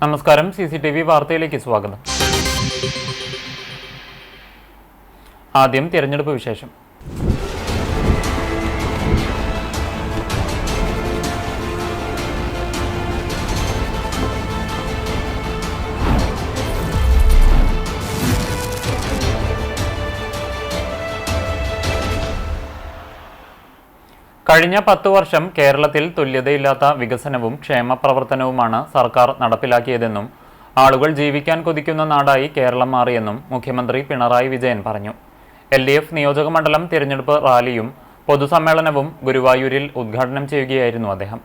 നമസ്കാരം. CCTV വാർത്തയിലേക്ക് സ്വാഗതം. ആദ്യം തിരഞ്ഞെടുപ്പ് വിശേഷം. കഴിഞ്ഞ 10 വർഷം കേരളത്തിൽ തുല്യതയില്ലാത്ത വികസനവും ക്ഷേമ പ്രവർത്തനവുമാണ് സർക്കാർ നടപ്പിലാക്കിയതെന്നും ആളുകൾ ജീവിക്കാൻ കൊതിക്കുന്ന നാടായി കേരളം മാറിയെന്നും മുഖ്യമന്ത്രി പിണറായി വിജയൻ പറഞ്ഞു. LDF നിയോജക മണ്ഡലം തിരഞ്ഞെടുപ്പ് റാലിയും പൊതുസമ്മേളനവും ഗുരുവായൂരിൽ ഉദ്ഘാടനം ചെയ്യുകയായിരുന്നു അദ്ദേഹം.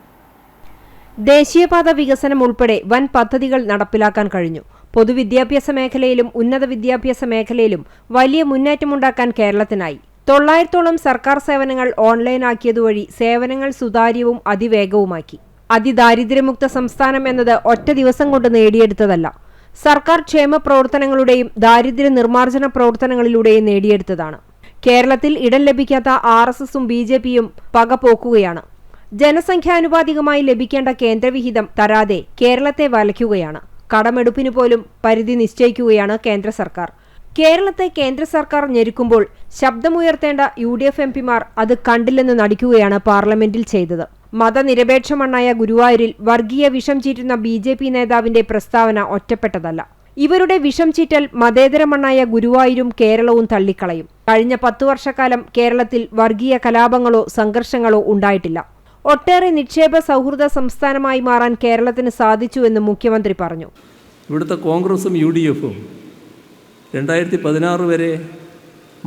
ദേശീയപാത വികസനം ഉൾപ്പെടെ വൻ പദ്ധതികൾ നടപ്പിലാക്കാൻ കഴിഞ്ഞു. പൊതുവിദ്യാഭ്യാസ മേഖലയിലും ഉന്നത വിദ്യാഭ്യാസ മേഖലയിലും വലിയ മുന്നേറ്റമുണ്ടാക്കാൻ കേരളത്തിനായി. 900ഓളം സർക്കാർ സേവനങ്ങൾ ഓൺലൈനാക്കിയതുവഴി സേവനങ്ങൾ സുതാര്യവും അതിവേഗവുമാക്കി. അതിദാരിദ്ര്യമുക്ത സംസ്ഥാനം എന്നത് ഒറ്റ ദിവസം കൊണ്ട് നേടിയെടുത്തതല്ല, സർക്കാർ ക്ഷേമ പ്രവർത്തനങ്ങളുടെയും ദാരിദ്ര്യ നിർമ്മാർജ്ജന പ്രവർത്തനങ്ങളിലൂടെയും നേടിയെടുത്തതാണ്. കേരളത്തിൽ ഇടം ലഭിക്കാത്ത RSSും BJPയും പകപോക്കുകയാണ്. ജനസംഖ്യാനുപാതികമായി ലഭിക്കേണ്ട കേന്ദ്രവിഹിതം തരാതെ കേരളത്തെ വലയ്ക്കുകയാണ്. കടമെടുപ്പിനു പോലും പരിധി നിശ്ചയിക്കുകയാണ് കേന്ദ്ര സർക്കാർ. കേരളത്തെ കേന്ദ്ര സർക്കാർ ഞെരുക്കുമ്പോൾ ശബ്ദമുയർത്തേണ്ട UDF MPമാർ അത് കണ്ടില്ലെന്ന് നടിക്കുകയാണ് പാർലമെന്റിൽ ചെയ്തത്. മതനിരപേക്ഷ മണ്ണായ ഗുരുവായൂരിൽ വർഗീയ വിഷം ചീറ്റുന്ന BJP നേതാവിന്റെ പ്രസ്താവന ഒറ്റപ്പെട്ടതല്ല. ഇവരുടെ വിഷം ചീറ്റൽ മതേതര മണ്ണായ ഗുരുവായൂരും കേരളവും തള്ളിക്കളയും. കഴിഞ്ഞ 10 വർഷക്കാലം കേരളത്തിൽ വർഗീയ കലാപങ്ങളോ സംഘർഷങ്ങളോ ഉണ്ടായിട്ടില്ല. ഒട്ടേറെ നിക്ഷേപ സൗഹൃദ സംസ്ഥാനമായി മാറാൻ കേരളത്തിന് സാധിച്ചുവെന്ന് മുഖ്യമന്ത്രി പറഞ്ഞു. ഇവിടുത്തെ കോൺഗ്രസും UDFും 2016 വരെ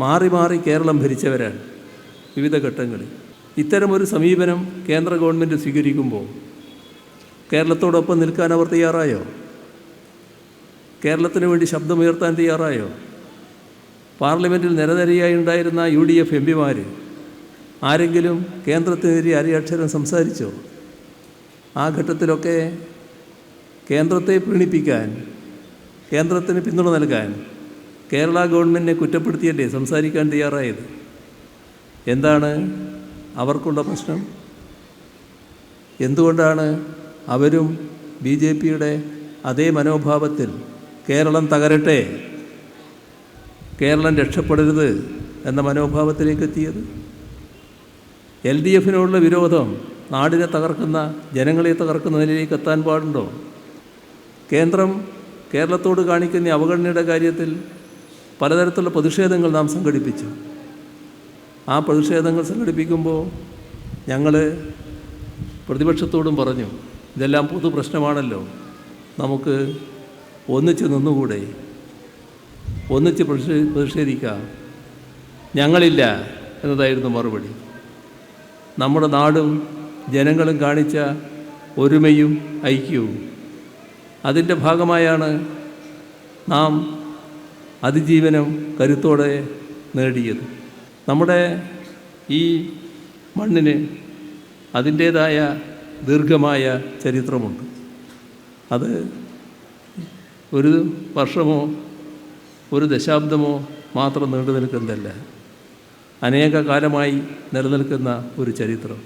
മാറി മാറി കേരളം ഭരിച്ചവരാണ്. വിവിധ ഘട്ടങ്ങളിൽ ഇത്തരമൊരു സമീപനം കേന്ദ്ര ഗവൺമെൻറ് സ്വീകരിക്കുമ്പോൾ കേരളത്തോടൊപ്പം നിൽക്കാൻ അവർ തയ്യാറായോ? കേരളത്തിന് വേണ്ടി ശബ്ദമുയർത്താൻ തയ്യാറായോ? പാർലമെൻറ്റിൽ നിരനിരയായി ഉണ്ടായിരുന്ന UDF MPമാർ ആരെങ്കിലും കേന്ദ്രത്തിനെതിരെ അരയക്ഷരം സംസാരിച്ചോ? ആ ഘട്ടത്തിലൊക്കെ കേന്ദ്രത്തെ പ്രീണിപ്പിക്കാൻ, കേന്ദ്രത്തിന് പിന്തുണ നൽകാൻ കേരള ഗവൺമെൻറ്റിനെ കുറ്റപ്പെടുത്തിയല്ലേ സംസാരിക്കാൻ തയ്യാറായത്? എന്താണ് അവർക്കുള്ള പ്രശ്നം? എന്തുകൊണ്ടാണ് അവരും BJPയുടെ അതേ മനോഭാവത്തിൽ കേരളം തകരട്ടെ, കേരളം രക്ഷപ്പെടരുത് എന്ന മനോഭാവത്തിലേക്ക് എത്തിയത്? LDFിനോടുള്ള വിരോധം നാടിനെ തകർക്കുന്ന, ജനങ്ങളെ തകർക്കുന്ന നിലയിലേക്ക് എത്താൻ പാടുണ്ടോ? കേന്ദ്രം കേരളത്തോട് കാണിക്കുന്ന അവഗണനയുടെ കാര്യത്തിൽ പലതരത്തിലുള്ള പ്രതിഷേധങ്ങൾ നാം സംഘടിപ്പിച്ചു. ആ പ്രതിഷേധങ്ങൾ സംഘടിപ്പിക്കുമ്പോൾ ഞങ്ങൾ പ്രതിപക്ഷത്തോടും പറഞ്ഞു, ഇതെല്ലാം പൊതു പ്രശ്നമാണല്ലോ, നമുക്ക് ഒന്നിച്ച് നിന്നുകൂടെ, ഒന്നിച്ച് പ്രതിഷേധിക്കാം. ഞങ്ങളില്ല എന്നതായിരുന്നു മറുപടി. നമ്മുടെ നാടും ജനങ്ങളും കാണിച്ച ഒരുമയും ഐക്യവും അതിൻ്റെ ഭാഗമായാണ് നാം അതിജീവനം കരുത്തോടെ നേടിയത്. നമ്മുടെ ഈ മണ്ണിന് അതിൻ്റേതായ ദീർഘമായ ചരിത്രമുണ്ട്. അത് ഒരു വർഷമോ ഒരു ദശാബ്ദമോ മാത്രം നീണ്ടു നിൽക്കുന്നതല്ല, അനേക കാലമായി നിലനിൽക്കുന്ന ഒരു ചരിത്രം.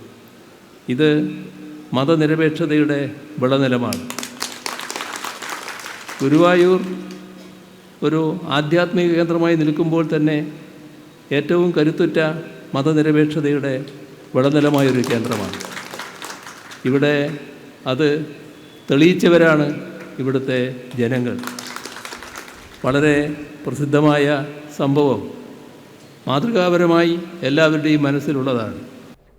ഇത് മതനിരപേക്ഷതയുടെ വിളനിലമാണ്. ഗുരുവായൂർ ഒരു ആധ്യാത്മിക കേന്ദ്രമായി നിൽക്കുമ്പോൾ തന്നെ ഏറ്റവും കരുത്തുറ്റ മതനിരപേക്ഷതയുടെ വിളനിലമായൊരു കേന്ദ്രമാണ്. ഇവിടെ അത് തെളിയിച്ചവരാണ് ഇവിടുത്തെ ജനങ്ങൾ. വളരെ പ്രസിദ്ധമായ സംഭവം മാതൃകാപരമായി എല്ലാവരുടെയും മനസ്സിലുള്ളതാണ്.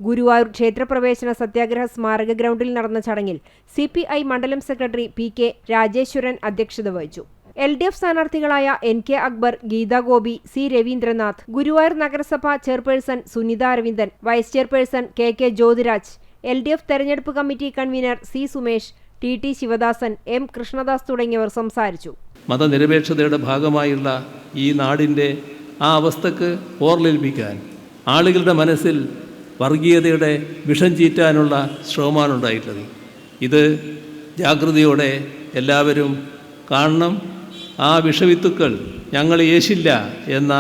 ഗുരുവായൂർ ക്ഷേത്രപ്രവേശന സത്യാഗ്രഹ സ്മാരക ഗ്രൗണ്ടിൽ നടന്ന ചടങ്ങിൽ CPI മണ്ഡലം സെക്രട്ടറി PK രാജേശ്വരൻ അധ്യക്ഷത വഹിച്ചു. LDF സ്ഥാനാർത്ഥികളായ NK Akbar, Gita Gopi, C Ravindranath, Guruvayur നഗരസഭ chairperson Sunitha Aravindan, vice chairperson KK Jyothiraj, LDF തെരഞ്ഞെടുപ്പ് committee convener C Sumesh, TT Sivadasan, M Krishnadas തുടങ്ങിയവർ സംസാരിച്ചു. മതനിരപേക്ഷതയുടെ ഭാഗമായുള്ള ഈ നാടിൻ്റെ ആ അവസ്ഥക്ക് ഓർലേൽപ്പിക്കാൻ, ആളുകളുടെ മനസ്സിൽ വർഗീയതയുടെ വിഷം ചീറ്റാനുള്ള ശ്രമമാണുണ്ടായിട്ടുള്ളത്. ഇത് ജാഗ്രതയോടെ എല്ലാവരും കാണണം. ആ വിഷവിത്തുക്കൾ ഞങ്ങൾ യേശില്ല എന്ന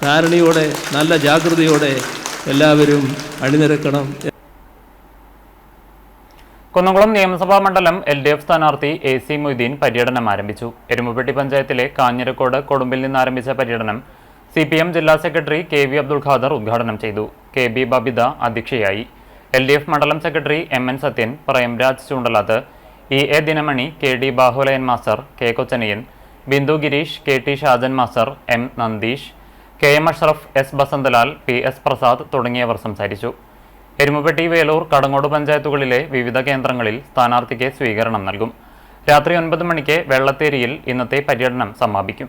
ധാരണയോടെ, നല്ല ജാഗ്രതയോടെ എല്ലാവരും അണിനിരക്കണം. കുന്നംകുളം നിയമസഭാ മണ്ഡലം LDF സ്ഥാനാർത്ഥി AC മൊയ്തീൻ പര്യടനം ആരംഭിച്ചു. എരുമപ്പെട്ടി പഞ്ചായത്തിലെ കാഞ്ഞിരക്കോട് കൊടുമ്പിൽ നിന്ന് ആരംഭിച്ച പര്യടനം CPM ജില്ലാ സെക്രട്ടറി KV അബ്ദുൽ ഖാദർ ഉദ്ഘാടനം ചെയ്തു. KB ബബിത അധ്യക്ഷയായി. LDF മണ്ഡലം secretary MN Sathyan, Premraj Choondalath, EA Dinamani, KD Bahuleyan master, K Kochaniyan, Bindu Girish, KT Shajan master, M Nandeesh, KM Ashraf, S Basanthalal, PS Prasad തുടങ്ങിയവർ സംസാരിച്ചു. എരുമപ്പെട്ടി, വേലൂർ, കടങ്ങോട് പഞ്ചായത്തുകളിലെ വിവിധ കേന്ദ്രങ്ങളിൽ സ്ഥാനാർത്ഥിക്ക് സ്വീകരണം നൽകും. രാത്രി 9 മണിക്ക് വെള്ളത്തേരിയിൽ ഇന്നത്തെ പര്യടനം സമാപിക്കും.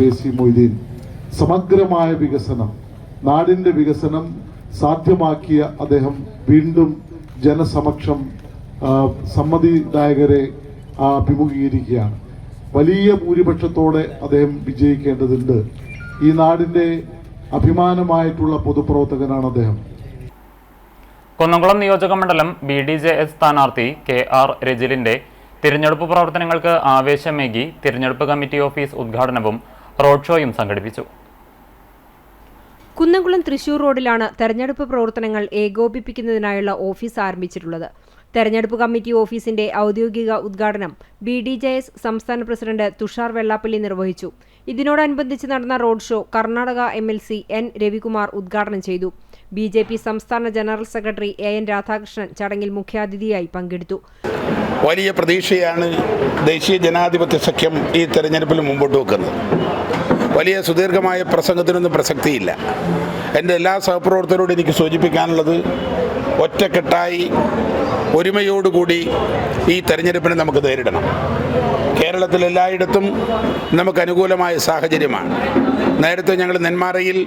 AC മൊയ്തീൻ സമഗ്രമായ വികസനം, നാടിൻ്റെ വികസനം സാധ്യമാക്കിയ അദ്ദേഹം വീണ്ടും ജനസമക്ഷം സമ്മതിദായകരെ അഭിമുഖീകരിക്കുകയാണ്. വലിയ ഭൂരിപക്ഷത്തോടെ അദ്ദേഹം വിജയിക്കേണ്ടതുണ്ട്. ഈ നാടിൻ്റെ അഭിമാനമായിട്ടുള്ള പൊതുപ്രവർത്തകനാണ് അദ്ദേഹം. കുന്നംകുളം നിയോജക മണ്ഡലം BDJS സ്ഥാനാർത്ഥി KR രജിലിന്റെ തിരഞ്ഞെടുപ്പ് പ്രവർത്തനങ്ങൾക്ക് ആവേശമേകി തിരഞ്ഞെടുപ്പ് കമ്മിറ്റി ഓഫീസ് ഉദ്ഘാടനവും റോഡ് ഷോയും സംഘടിപ്പിച്ചു. കുന്നംകുളം തൃശൂർ റോഡിലാണ് തെരഞ്ഞെടുപ്പ് പ്രവർത്തനങ്ങൾ ഏകോപിപ്പിക്കുന്നതിനായുള്ള ഓഫീസ് ആരംഭിച്ചിട്ടുള്ളത്. തെരഞ്ഞെടുപ്പ് കമ്മിറ്റി ഓഫീസിന്റെ ഔദ്യോഗിക ഉദ്ഘാടനം BDJS സംസ്ഥാന പ്രസിഡന്റ് തുഷാർ വെള്ളാപ്പള്ളി നിർവഹിച്ചു. ഇതിനോടനുബന്ധിച്ച് നടന്ന road show Karnataka MLC N Ravikumar ഉദ്ഘാടനം ചെയ്തു. BJP സംസ്ഥാന ജനറൽ സെക്രട്ടറി AN രാധാകൃഷ്ണൻ ചടങ്ങിൽ മുഖ്യാതിഥിയായി പങ്കെടുത്തു. വലിയ പ്രതീക്ഷയാണ് ദേശീയ ജനാധിപത്യ സഖ്യം ഈ തെരഞ്ഞെടുപ്പിൽ മുമ്പോട്ട് വെക്കുന്നത്. വലിയ സുദീർഘമായ പ്രസംഗത്തിനൊന്നും പ്രസക്തിയില്ല. എൻ്റെ എല്ലാ സഹപ്രവർത്തകരോടും എനിക്ക് സൂചിപ്പിക്കാനുള്ളത്, ഒറ്റക്കെട്ടായി ഒരുമയോടുകൂടി ഈ തെരഞ്ഞെടുപ്പിനെ നമുക്ക് നേരിടണം. കേരളത്തിൽ എല്ലായിടത്തും നമുക്ക് അനുകൂലമായ സാഹചര്യമാണ്. നേരത്തെ ഞങ്ങൾ നെന്മാറയിൽ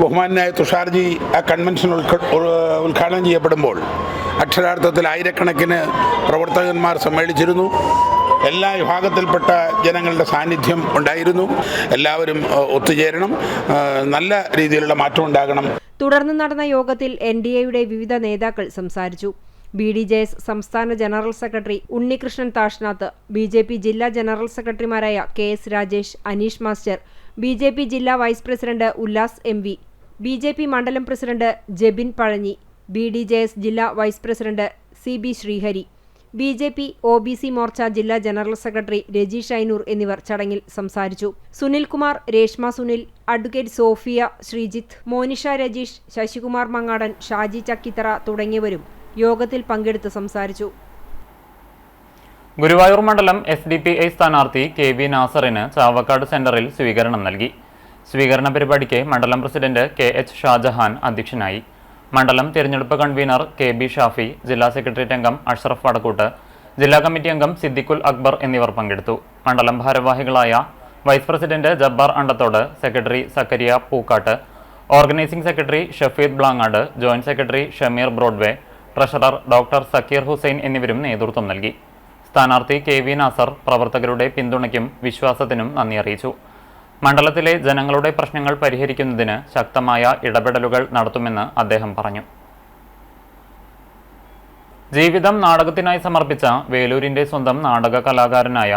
ബഹുമാനായ തുഷാർജി ആ കൺവെൻഷൻ ഉദ്ഘാടനം ചെയ്യപ്പെടുമ്പോൾ അക്ഷരാർത്ഥത്തിൽ ആയിരക്കണക്കിന് പ്രവർത്തകന്മാർ സമ്മേളിച്ചിരുന്നു. എല്ലാ വിഭാഗത്തിൽപ്പെട്ട ജനങ്ങളുടെ സാന്നിധ്യം ഉണ്ടായിരുന്നു. എല്ലാവരും ഒത്തുചേരണം, നല്ല രീതിയിലുള്ള മാറ്റം ഉണ്ടാകണം. തുടർന്ന് നടന്ന യോഗത്തിൽ NDAയുടെ വിവിധ നേതാക്കൾ സംസാരിച്ചു. BDJS സംസ്ഥാന ജനറൽ സെക്രട്ടറി ഉണ്ണികൃഷ്ണൻ താഷ്നാത്ത്, BJP ജില്ലാ ജനറൽ സെക്രട്ടറിമാരായ KS Rajesh, Aneesh master, BJP ജില്ലാ vice president Ullas MV, BJP മണ്ഡലം പ്രസിഡന്റ് ജെബിൻ പഴഞ്ഞി, BDJS ജില്ലാ vice president CB Sreehari, BJP OBC Morcha ജില്ലാ ജനറൽ സെക്രട്ടറി രജീഷ് ഐനൂർ എന്നിവർ ചടങ്ങിൽ സംസാരിച്ചു. സുനിൽകുമാർ, രേഷ്മ സുനിൽ, അഡ്വക്കേറ്റ് സോഫിയ ശ്രീജിത്ത്, മോനിഷ രജീഷ്, ശശികുമാർ മങ്ങാടൻ, ഷാജി ചക്കിത്തറ തുടങ്ങിയവരും യോഗത്തിൽ പങ്കെടുത്ത് സംസാരിച്ചു. ഗുരുവായൂർ മണ്ഡലം SDPI സ്ഥാനാർത്ഥി KV നാസറിന് ചാവക്കാട് സെന്ററിൽ സ്വീകരണം നൽകി. സ്വീകരണ പരിപാടിക്ക് മണ്ഡലം പ്രസിഡന്റ് KH ഷാജഹാൻ അധ്യക്ഷനായി. മണ്ഡലം തിരഞ്ഞെടുപ്പ് കൺവീനർ KB ഷാഫി, ജില്ലാ സെക്രട്ടേറിയറ്റ് അംഗം അഷ്റഫ് വടക്കൂട്ട്, ജില്ലാ കമ്മിറ്റി അംഗം സിദ്ദിഖുൽ അക്ബർ എന്നിവർ പങ്കെടുത്തു. മണ്ഡലം ഭാരവാഹികളായ vice president Jabbar Andathode, secretary Zakariya Pookkatt, organising secretary Shafeed Blangad, joint secretary Shameer Broadway, treasurer doctor Zakir Hussain എന്നിവരും നേതൃത്വം നൽകി. സ്ഥാനാർത്ഥി KV നാസർ പ്രവർത്തകരുടെ പിന്തുണയ്ക്കും വിശ്വാസത്തിനും നന്ദി അറിയിച്ചു. മണ്ഡലത്തിലെ ജനങ്ങളുടെ പ്രശ്നങ്ങൾ പരിഹരിക്കുന്നതിന് ശക്തമായ ഇടപെടലുകൾ നടത്തുമെന്ന് അദ്ദേഹം പറഞ്ഞു. ജീവിതം നാടകത്തിനായി സമർപ്പിച്ച വേലൂരിന്റെ സ്വന്തം നാടക കലാകാരനായ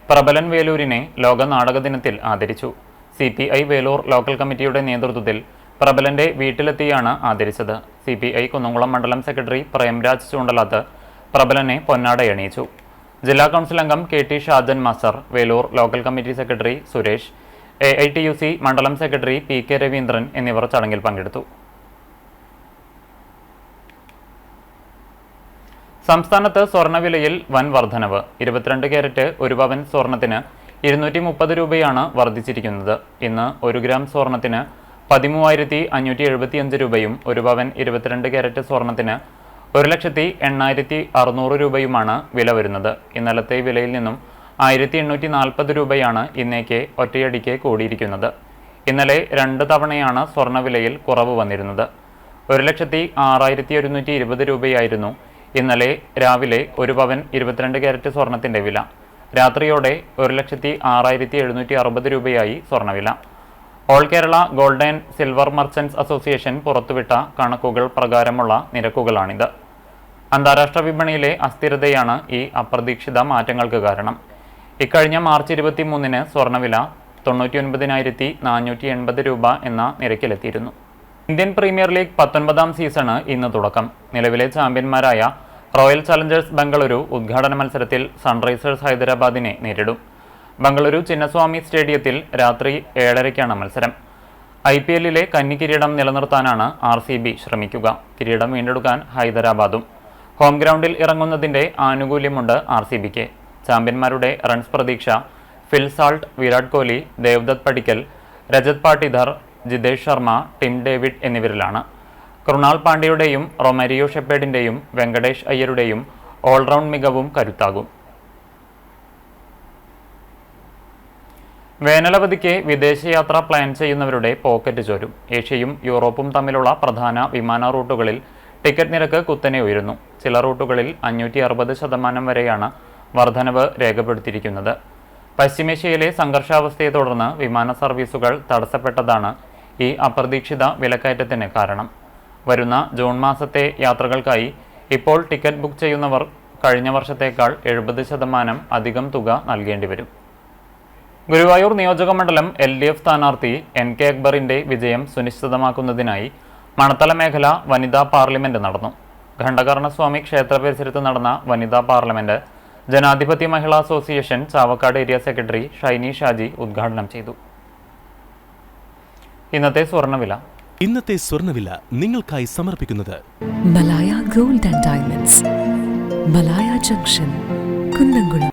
പ്രബലൻ വേലൂരിനെ ലോക നാടക ദിനത്തിൽ ആദരിച്ചു. CPI വേലൂർ ലോക്കൽ കമ്മിറ്റിയുടെ നേതൃത്വത്തിൽ പ്രബലന്റെ വീട്ടിലെത്തിയാണ് ആദരിച്ചത്. CPI കുന്നംകുളം മണ്ഡലം സെക്രട്ടറി പ്രേംരാജ് ചൂണ്ടലാത്ത് പ്രബലനെ പൊന്നാടയണിയിച്ചു. ജില്ലാ കൗൺസിൽ അംഗം KT Shajan master, Velur local committee secretary Suresh, AITUC മണ്ഡലം സെക്രട്ടറി PK രവീന്ദ്രൻ എന്നിവർ ചടങ്ങിൽ പങ്കെടുത്തു. സംസ്ഥാനത്ത് സ്വർണ്ണവിലയിൽ വൻ വർധനവ്. 22 കാരറ്റ് 1 പവൻ സ്വർണത്തിന് 230 രൂപയാണ് വർദ്ധിച്ചിരിക്കുന്നത്. ഇന്ന് 1 ഗ്രാം സ്വർണത്തിന് 13,575 രൂപയും 1 പവൻ 22 കാരറ്റ് സ്വർണത്തിന് 1,08,600 രൂപയുമാണ് വില വരുന്നത്. ഇന്നലത്തെ വിലയിൽ നിന്നും 1,840 രൂപയാണ് ഇന്നേക്ക് ഒറ്റയടിക്ക് കൂടിയിരിക്കുന്നത്. ഇന്നലെ 2 തവണയാണ് സ്വർണ്ണവിലയിൽ കുറവ് വന്നിരുന്നത്. 1,06,120 രൂപയായിരുന്നു ഇന്നലെ രാവിലെ 1 പവൻ 22 കാരറ്റ് സ്വർണത്തിന്റെ വില. രാത്രിയോടെ 1,06,760 രൂപയായി സ്വർണ്ണവില. All Kerala gold and silver merchants association പുറത്തുവിട്ട കണക്കുകൾ പ്രകാരമുള്ള നിരക്കുകളാണിത്. അന്താരാഷ്ട്ര വിപണിയിലെ അസ്ഥിരതയാണ് ഈ അപ്രതീക്ഷിത മാറ്റങ്ങൾക്ക് കാരണം. ഇക്കഴിഞ്ഞ മാർച്ച് 23-ന് സ്വർണ്ണവില 99,480 രൂപ എന്ന നിരക്കിലെത്തിയിരുന്നു. ഇന്ത്യൻ പ്രീമിയർ ലീഗ് 19ാം സീസണ് ഇന്ന് തുടക്കം. നിലവിലെ ചാമ്പ്യന്മാരായ റോയൽ ചലഞ്ചേഴ്സ് ബംഗളൂരു ഉദ്ഘാടന മത്സരത്തിൽ സൺറൈസേഴ്സ് ഹൈദരാബാദിനെ നേരിടും. ബംഗളൂരു ചിന്നസ്വാമി സ്റ്റേഡിയത്തിൽ രാത്രി 7:30-ക്കാണ് മത്സരം. IPL-ലെ കന്നി കിരീടം നിലനിർത്താനാണ് RCB ശ്രമിക്കുക. കിരീടം വീണ്ടെടുക്കാൻ ഹൈദരാബാദും. ഹോം ഗ്രൗണ്ടിൽ ഇറങ്ങുന്നതിന്റെ ആനുകൂല്യമുണ്ട് RCBക്ക്. ചാമ്പ്യന്മാരുടെ റൺസ് പ്രതീക്ഷ Phil Salt, Virat Kohli, Devdutt Padikkal, Rajat Patidar, Jitesh Sharma, Tim David എന്നിവരിലാണ്. കൃണാൽ പാണ്ഡ്യയുടെയും റൊമാരിയോ ഷെപ്പേഡിന്റെയും വെങ്കടേഷ് അയ്യരുടെയും ഓൾറൗണ്ട് മികവും കരുത്താകും. വേനലവധിക്ക് വിദേശയാത്ര പ്ലാൻ ചെയ്യുന്നവരുടെ പോക്കറ്റ് ചോരും. ഏഷ്യയും യൂറോപ്പും തമ്മിലുള്ള പ്രധാന വിമാന റൂട്ടുകളിൽ ടിക്കറ്റ് നിരക്ക് കുത്തനെ ഉയരുന്നു. ചില റൂട്ടുകളിൽ 560% വരെയാണ് വർധനവ് രേഖപ്പെടുത്തിയിരിക്കുന്നത്. പശ്ചിമേഷ്യയിലെ സംഘർഷാവസ്ഥയെ തുടർന്ന് വിമാന സർവീസുകൾ തടസ്സപ്പെട്ടതാണ് ഈ അപ്രതീക്ഷിത വിലക്കയറ്റത്തിന് കാരണം. വരുന്ന ജൂൺ മാസത്തെ യാത്രകൾക്കായി ഇപ്പോൾ ടിക്കറ്റ് ബുക്ക് ചെയ്യുന്നവർ കഴിഞ്ഞ വർഷത്തേക്കാൾ 70% അധികം തുക നൽകേണ്ടി വരും. ഗുരുവായൂർ നിയോജകമണ്ഡലം LDF സ്ഥാനാർത്ഥി NK അക്ബറിന്റെ വിജയം സുനിശ്ചിതമാക്കുന്നതിനായി മണത്തല മേഖല വനിതാ പാർലമെന്റ് നടന്നു. ഖണ്ഡകർണസ്വാമി ക്ഷേത്ര പരിസരത്ത് നടന്ന വനിതാ parliament Janadhipathya Mahila association Chavakkad area secretary Shiny Shaji ഉദ്ഘാടനം ചെയ്തു. ഇന്നത്തെ സ്വർണ്ണവില നിങ്ങൾക്കായി സമർപ്പിക്കുന്നത് Malaya gold and diamonds, Malaya junction, Kunnamkulam.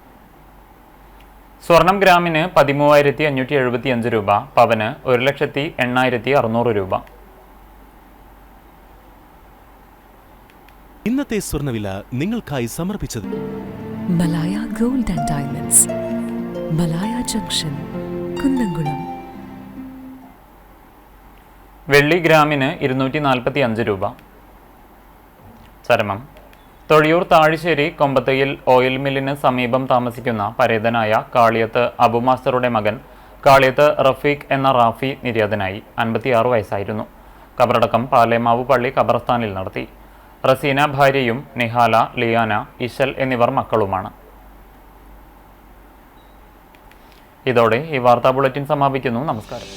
സ്വർണം ഗ്രാമിന് 13,575 രൂപ, പവന് 1,80,600 രൂപ. ഇന്നത്തെ സ്വർണ്ണവില നിങ്ങൾക്കായി സമർപ്പിച്ചത് Malaya gold and diamonds, Malaya junction, Kunnamkulam. വെള്ളി ഗ്രാമിന് 245 രൂപ. ചരമം തൊഴിയൂർ താഴിശ്ശേരി കൊമ്പത്തയിൽ ഓയിൽ മില്ലിന് സമീപം താമസിക്കുന്ന പരേതനായ കാളിയത്ത് അബു മാസ്റ്ററുടെ മകൻ കാളിയത്ത് റഫീഖ് എന്ന റാഫി നിര്യാതനായി. 56 വയസ്സായിരുന്നു. കബറടക്കം പാലേമാവ് പള്ളി ഖബർസ്ഥാനിൽ നടത്തി. റസീന ഭാര്യയും നിഹാല, ലിയാന, ഇശൽ എന്നിവർ മക്കളുമാണ്. ഇതോടെ ഈ വാർത്താ ബുള്ളറ്റിൻ സമാപിക്കുന്നു. നമസ്കാരം.